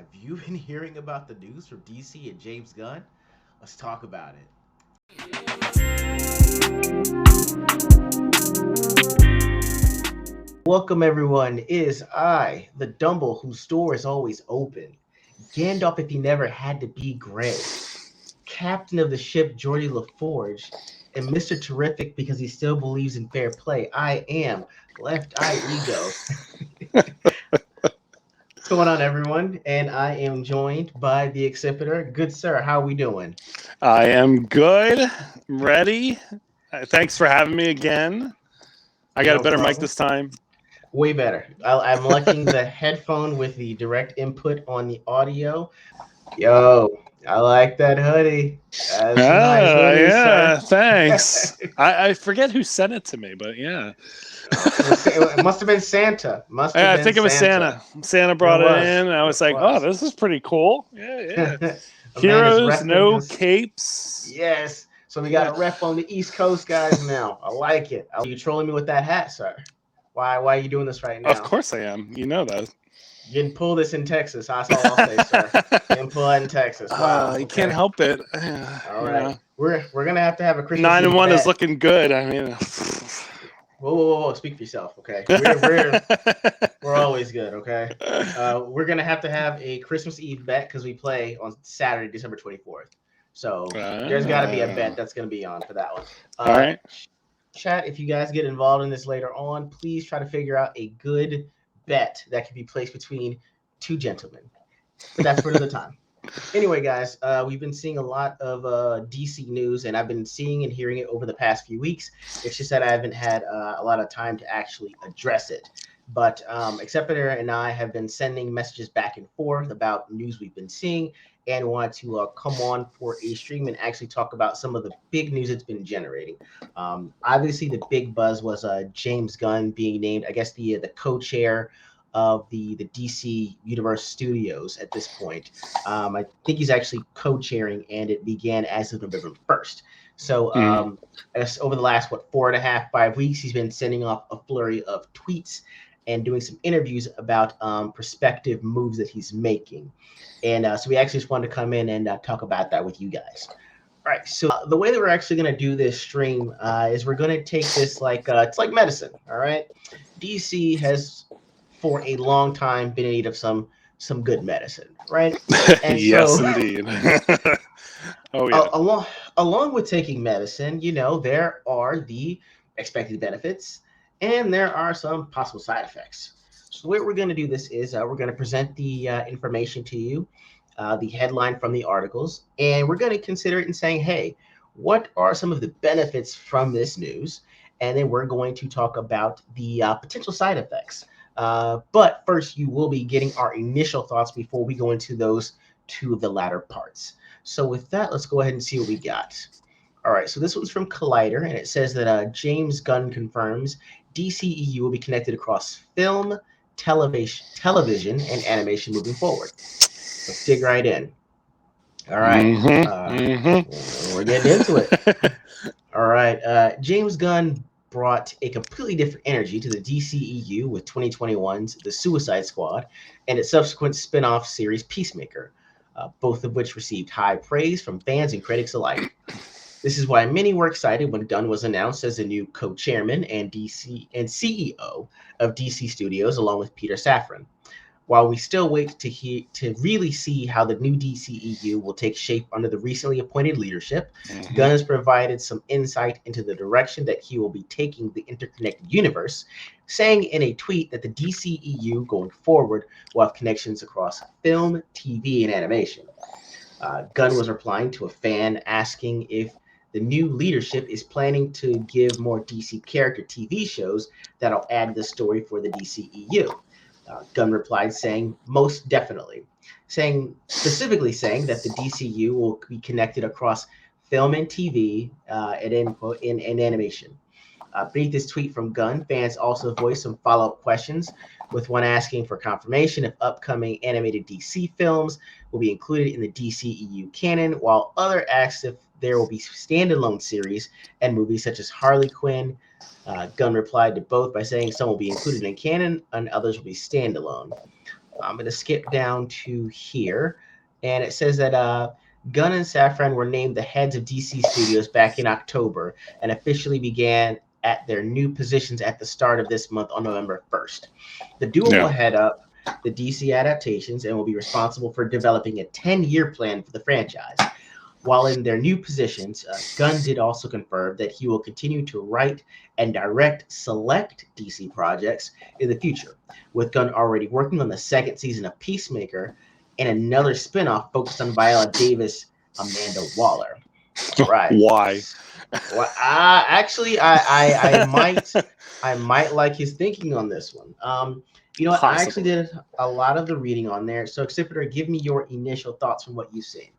Have you been hearing about the news from DC and James Gunn? Let's talk about it. Welcome, everyone. It is I, the Dumble, whose door is always open. Gandalf, if he never had to be gray. Captain of the ship, Geordie LaForge. And Mr. Terrific because he still believes in fair play. I am Left Eye E.G.O. What's going on, everyone? And I am joined by the Exhibitor. Good sir, how are we doing? I am good. Ready. Thanks for having me again. I got No a better mic problem. this time. Way better. I'm liking the headphone with the direct input on the audio. Yo, I like that hoodie. That's a nice hoodie, Yeah, sir. thanks. I forget who sent it to me, but yeah. It must have been Santa. Must have I been think it was Santa. Santa. Santa It brought it was. in, and I It was like, oh, was. this is pretty cool. Yeah. A man is Heroes, repping no his. capes. Yes. So we got Yeah. a rep on the East Coast guys now. I like it. You trolling me with that hat, sir? Why are you doing this right Of now? course I am. You know that. You didn't pull this in Texas. That's all I'll say, sir. You didn't pull that in Texas. Wow. You Okay. can't help it. All You right. know. We're gonna have to have a Christmas 9-1 Eve is bet. looking good. I mean, Whoa! Speak for yourself, okay? We're always good, okay? We're gonna have to have a Christmas Eve bet because we play on Saturday, December 24th. So there's got to be a bet that's gonna be on for that one. All right. Chat, if you guys get involved in this later on, please try to figure out a good bet that can be placed between two gentlemen. But that's for another time. Anyway, guys, we've been seeing a lot of DC news, and I've been seeing and hearing it over the past few weeks. It's just that I haven't had a lot of time to actually address it. But Executor and I have been sending messages back and forth about news we've been seeing and want to come on for a stream and actually talk about some of the big news it's been generating. Obviously, the big buzz was James Gunn being named, I guess, the co-chair of the DC Universe Studios at this point. I think he's actually co-chairing, and it began as of November 1st. So over the last 4.5-5 weeks, he's been sending off a flurry of tweets and doing some interviews about prospective moves that he's making. And so we actually just wanted to come in and talk about that with you guys. All right, so the way that we're actually going to do this stream is we're going to take this like it's like medicine. All right, DC has for a long time been in need of some good medicine, right? And yes, so, indeed. Oh yeah. Along with taking medicine, there are the expected benefits and there are some possible side effects. So the way we're going to do this is we're going to present the information to you, the headline from the articles, and we're going to consider it and saying, hey, what are some of the benefits from this news? And then we're going to talk about the potential side effects. But first, you will be getting our initial thoughts before we go into those two of the latter parts. So with that, let's go ahead and see what we got. All right, so this one's from Collider, and it says that James Gunn confirms DCEU will be connected across film, television, and animation moving forward. Let's dig right in. All right, we're getting into it. All right, James Gunn brought a completely different energy to the DCEU with 2021's The Suicide Squad and its subsequent spin-off series Peacemaker, both of which received high praise from fans and critics alike. This is why many were excited when Gunn was announced as the new co-chairman and CEO of DC Studios, along with Peter Safran. While we still wait to really see how the new DCEU will take shape under the recently appointed leadership, Gunn has provided some insight into the direction that he will be taking the interconnected universe, saying in a tweet that the DCEU going forward will have connections across film, TV, and animation. Gunn was replying to a fan asking if the new leadership is planning to give more DC character TV shows that'll add to the story for the DCEU. Gunn replied saying, most definitely, specifically saying that the DCU will be connected across film and TV and in animation. Beneath this tweet from Gunn, fans also voiced some follow-up questions, with one asking for confirmation if upcoming animated DC films will be included in the DCEU canon, while other asked if there will be standalone series and movies such as Harley Quinn. Gunn replied to both by saying some will be included in canon and others will be standalone. I'm going to skip down to here, and it says that Gunn and Safran were named the heads of DC Studios back in October and officially began at their new positions at the start of this month on November 1st. The duo will Yeah. head up the DC adaptations and will be responsible for developing a 10-year plan for the franchise. While in their new positions, Gunn did also confirm that he will continue to write and direct select DC projects in the future, with Gunn already working on the second season of Peacemaker and another spinoff focused on Viola Davis, Amanda Waller. Right. Why? Well, actually, I might like his thinking on this one. You know what? I actually Possibly. did a lot of the reading on there. So, Exhibitor, give me your initial thoughts from what you've seen.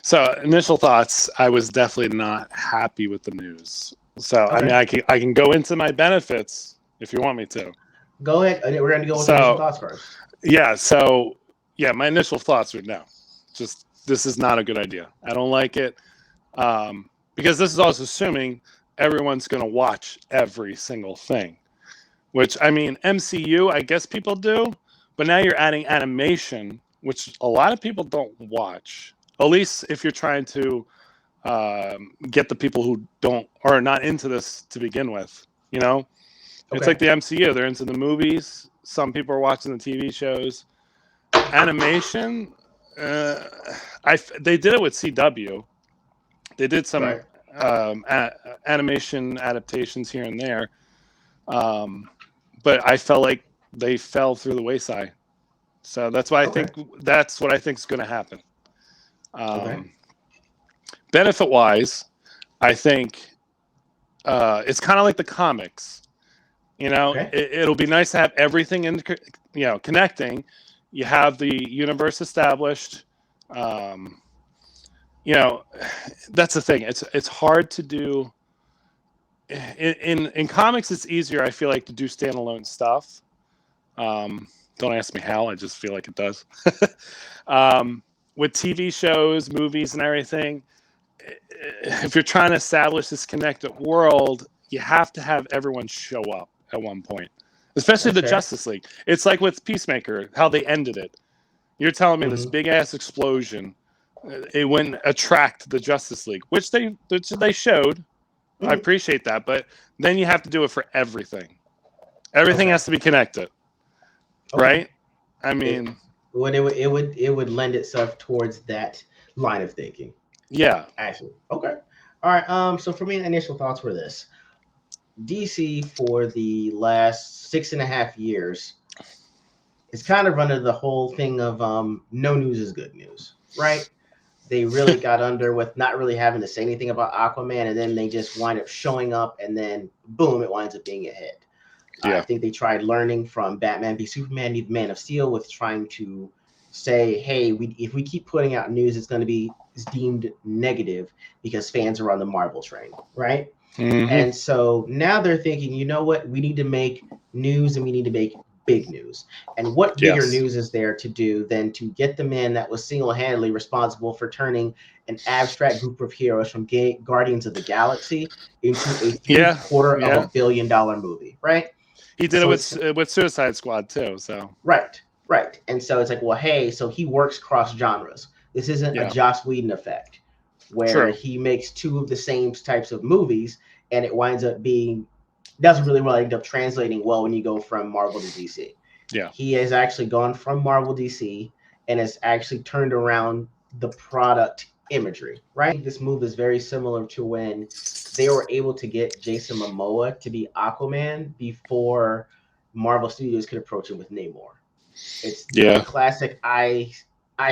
So initial thoughts, I was definitely not happy with the news. So I mean, Okay, I can go into my benefits if you want me to. go ahead. We're going to go with initial So thoughts first. yeah, so yeah, my initial thoughts are no, just this is not a good idea. I don't like it because this is also assuming everyone's going to watch every single thing. Which I mean, MCU, I guess people do, but now you're adding animation, which a lot of people don't watch. At least if you're trying to get the people who don't are not into this to begin with. You know, it's Okay. like the MCU; they're into the movies. Some people are watching the TV shows. Animation, uh, they did it with CW. They did some Right. animation adaptations here and there, um, but I felt like they fell through the wayside. So Okay. that's what I think is going to happen. Okay. Um, benefit wise, I think it's kind of like the comics. You know, Okay. it'll be nice to have everything connecting. You have the universe established. Um, you know, that's the thing. It's hard to do. In comics, it's easier. I feel like to do standalone stuff. Don't ask me how. I just feel like it does. um, with TV shows, movies, and everything, if you're trying to establish this connected world, you have to have everyone show up at one point, especially That's the fair. Justice League. It's like with Peacemaker, how they ended it. You're telling me this Mm-hmm. big ass explosion, it wouldn't attract the Justice League, which they showed. I Mm-hmm. appreciate that, but then you have to do it for everything. Everything Okay. has to be connected, Okay. right? I It mean, it would lend itself towards that line of thinking. yeah, Actually. Okay. All right. So for me, initial thoughts were this: DC for the last 6.5 years is kind of running the whole thing of no news is good news, right? They really got under with not really having to say anything about Aquaman, and then they just wind up showing up, and then boom, it winds up being a hit. I yeah, think they tried learning from Batman v Superman, Man of Steel, with trying to say, hey, if we keep putting out news, it's going to be deemed negative because fans are on the Marvel train, right? hmm, And so now they're thinking, you know what? We need to make news and we need to make big news. And what bigger yes, news is there to do than to get the man that was single handedly responsible for turning an abstract group of heroes from Guardians of the Galaxy into a three yeah, quarter of yeah. $1 billion movie, right? He did it So it's with Suicide Squad too. So right, right. And so it's like, well, hey, so he works cross genres. This isn't a yeah, Joss Whedon effect where true. he makes two of the same types of movies and it winds up being doesn't really end up translating well when you go from Marvel to DC. Yeah, He has actually gone from Marvel DC and has actually turned around the product imagery, right? This move is very similar to when they were able to get Jason Momoa to be Aquaman before Marvel Studios could approach him with Namor. It's the yeah, classic I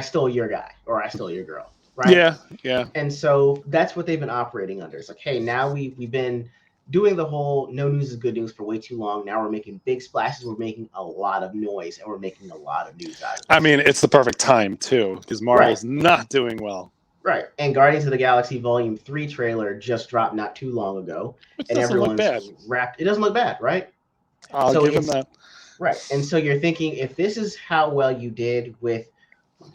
stole your guy or I stole your girl, right? yeah, yeah. And so that's what they've been operating under. It's like, hey, now we've been doing the whole no news is good news for way too long. Now we're making big splashes, we're making a lot of noise, and we're making a lot of news out of I this. mean, it's the perfect time too because Right, Marvel's not doing well, right. And Guardians of the Galaxy Volume 3 trailer just dropped not too long ago, which and doesn't look everyone's bad. wrapped. It doesn't look bad, right? I'll So give him it's that. right. And so you're thinking if this is how well you did with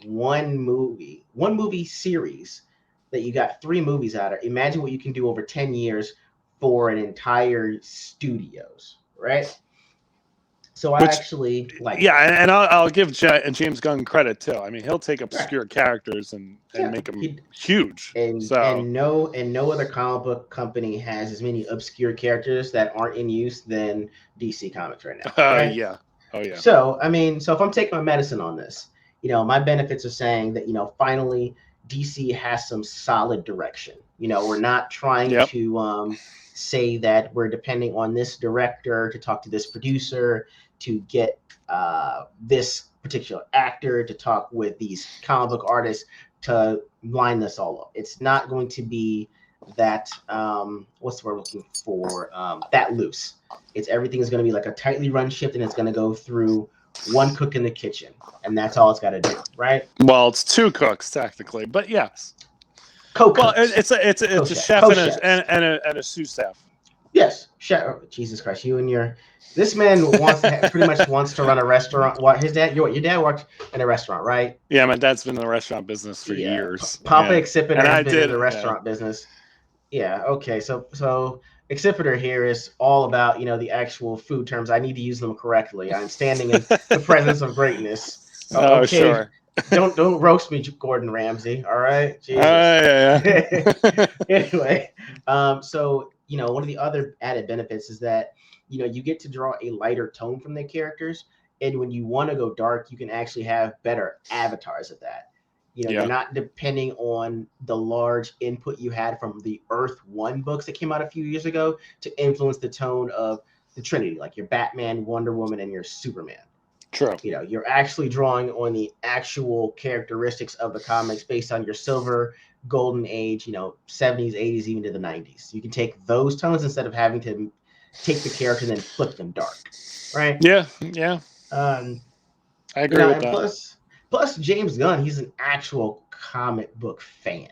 one movie series that you got three movies out of, imagine what you can do over 10 years for an entire studios, right? So I Which, actually like yeah, that. and I'll give James Gunn credit too. I mean, he'll take Right. obscure characters and Yeah. make them He huge. So, and no other comic book company has as many obscure characters that aren't in use than DC Comics right now, right? yeah, oh yeah, So, I mean, so if I'm taking my medicine on this, my benefits are saying that, finally DC has some solid direction. We're not trying yep, to say that we're depending on this director to talk to this producer to get this particular actor to talk with these comic book artists to line this all up. It's not going to be that, what's the word I'm looking for? That loose. It's everything is going to be like a tightly run ship, and it's going to go through one cook in the kitchen, and that's all it's got to do, right? well, it's two cooks technically, but yes. Well, Co-cooks, it's a co-chef, chef co-chefs. and a sous chef. Yes, chef. Oh, Jesus Christ, you and your this man wants to pretty much wants to run a restaurant. What his dad? Your dad worked in a restaurant, right? Yeah, my dad's been in the restaurant business for Yeah, years. Papa Yeah, Accipiter and has I been in did. the Yeah, restaurant business. Yeah. Okay. So Accipiter here is all about the actual food terms. I need to use them correctly. I'm standing in the presence of greatness. oh Okay. sure. Don't roast me, Gordon Ramsay. All right. Jesus. Yeah, yeah. Anyway, so one of the other added benefits is that you get to draw a lighter tone from the characters, and when you want to go dark, you can actually have better avatars of that. You're Yeah, not depending on the large input you had from the Earth One books that came out a few years ago to influence the tone of the Trinity, like your Batman, Wonder Woman, and your Superman. true. You're actually drawing on the actual characteristics of the comics based on your silver, golden age, 70s, 80s, even to the 90s. You can take those tones instead of having to take the character and then flip them dark, right? Yeah, yeah. Um, I agree with and that. plus James Gunn, he's an actual comic book fan.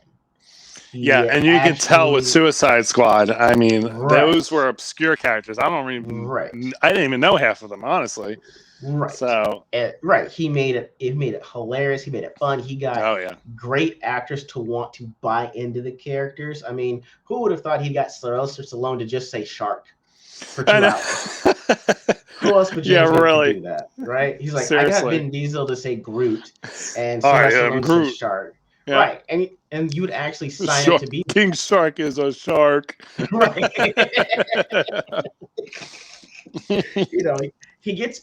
Yeah, He and you can tell with actually, Suicide Squad. I mean, those right, were obscure characters. right. I didn't even know half of them, honestly. Right. So, Right. He made it. It made it hilarious. He made it fun. He got oh yeah. great actors to want to buy into the characters. I mean, who would have thought he got Sylvester Stallone to just say shark for I 2 hours? know. Who else but Yeah, James Gunn could really. do that, right? He's like, I got Seriously. Vin Diesel to say Groot, and All right, Sylvester Stallone to say Groot. shark. Yeah. Right. And you would actually sign up Shark. to be King Shark is a shark. right. you know he gets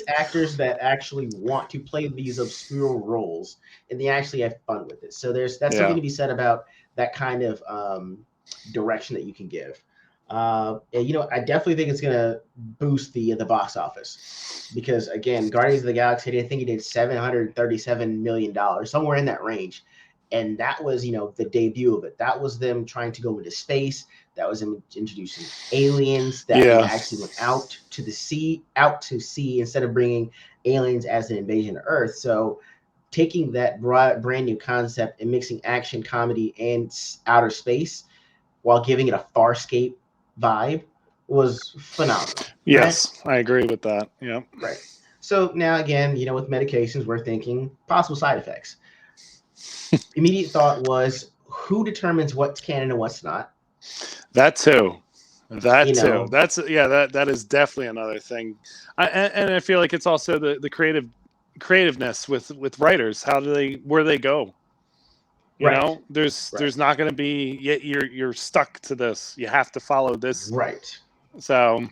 actors that actually want to play these obscure roles, and they actually have fun with it. So that's something Yeah. to be said about that kind of direction that you can give. And, I definitely think it's going to boost the box office because, again, Guardians of the Galaxy, I think he did $737 million, somewhere in that range. And that was, the debut of it. That was them trying to go into space. That was them introducing aliens that, Yeah. actually went out to sea instead of bringing aliens as an invasion of Earth. So taking that brand new concept and mixing action, comedy, and outer space while giving it a Farscape vibe was phenomenal, right? Yes, I agree with that. Yeah. Right. So now again, with medications, we're thinking possible side effects. Immediate thought was who determines what's canon and what's not? That too. That You too. know, That is definitely another thing. And I feel like it's also the creativeness with writers. Where they go? right, There's right, not going to be yet you're stuck to this. You have to follow this. right, So,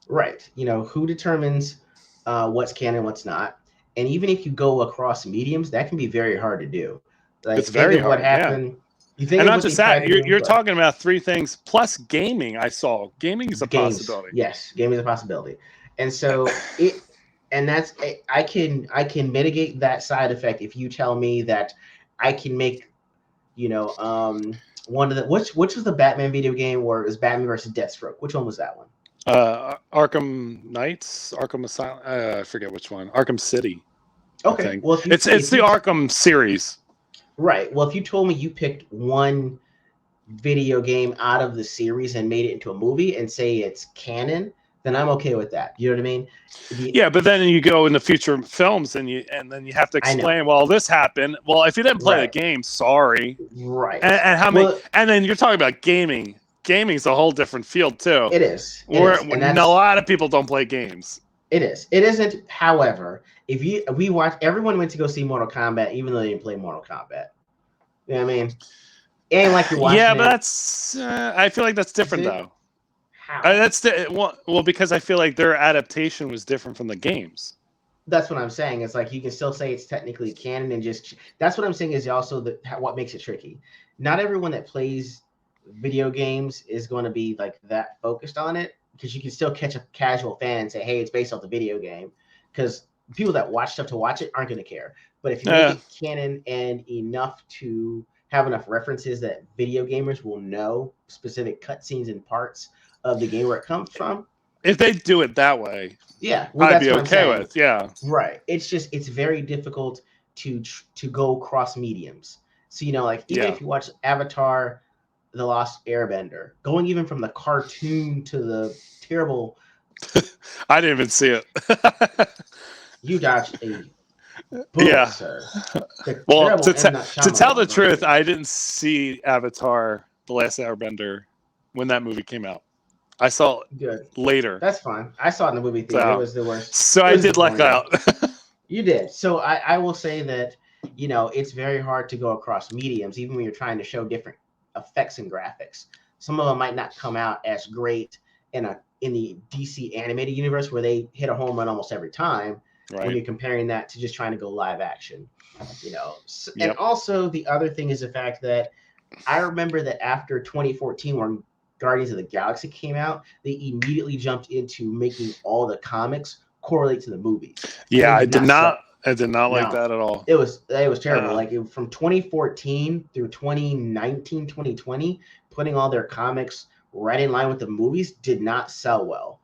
right. Who determines what's canon, what's not? And even if you go across mediums, that can be very hard to do. it's Like, think very of what hard. Yeah. happened. You think And of not what just they tried that, to do. you're Go ahead. talking about three things plus gaming. I saw gaming is a Games, possibility. yes, gaming is a possibility, and so I can mitigate that side effect if you tell me that I can make one of the which was the Batman video game where it was Batman versus Deathstroke. Which one was that one? Arkham Knights, Arkham Asylum. I forget which one. Arkham City, I Okay, think. well It's the Arkham series. right, well if you told me you picked one video game out of the series and made it into a movie and say it's canon, then I'm okay with that. You know what I mean? Yeah, but then you go in the future films and then you have to I know. explain. Well, this happened. Well, if you didn't play the Right. game, sorry. Right. And how many? Well, And then you're talking about gaming. Gaming's a whole different field too. it is. It Where is. And a that's lot of people don't play games. It is. It isn't. However, if we watch, everyone went to go see Mortal Kombat, even though they didn't play Mortal Kombat. You know what I mean? It ain't like you're Yeah, watching but it. that's I feel like that's Is different it? though. How? Well, because I feel like their adaptation was different from the games. That's what I'm saying. It's like you can still say it's technically canon, and just that's what I'm saying is also what makes it tricky. Not everyone that plays video games is going to be like that focused on it, because you can still catch a casual fan and say, "Hey, it's based off the video game," because people that watch stuff to watch it aren't going to care. But if you make Yeah, it canon and enough to have enough references that video gamers will know specific cutscenes and parts of the game where it comes from, if they do it that way, yeah, well, I'd that's be what I'm okay saying. with. Yeah, Right. It's just it's very difficult to go cross mediums. So like even yeah. if you watch Avatar, The Lost Airbender, going even from the cartoon to the terrible, I didn't even see it. you dodged a bullet, Yeah. sir. The Well, terrible M. Night to tell the Shyamalan truth, version. I didn't see Avatar: The Last Airbender when that movie came out. I saw it Good. later. That's fine. I saw it in the movie theater. It So, was the worst. so It I was did luck disappointing. out. You did. So I will say that, it's very hard to go across mediums, even when you're trying to show different effects and graphics. Some of them might not come out as great in the DC animated universe, where they hit a home run almost every time, when Right. you're comparing that to just trying to go live action. And Yep. also the other thing is the fact that I remember that after 2014, when Guardians of the Galaxy came out, they immediately jumped into making all the comics correlate to the movies, and Yeah, they I did did not not. sell. I did not like No, that at all. it was terrible. Uh, Like from 2014 through 2019, 2020, putting all their comics right in line with the movies did not sell well.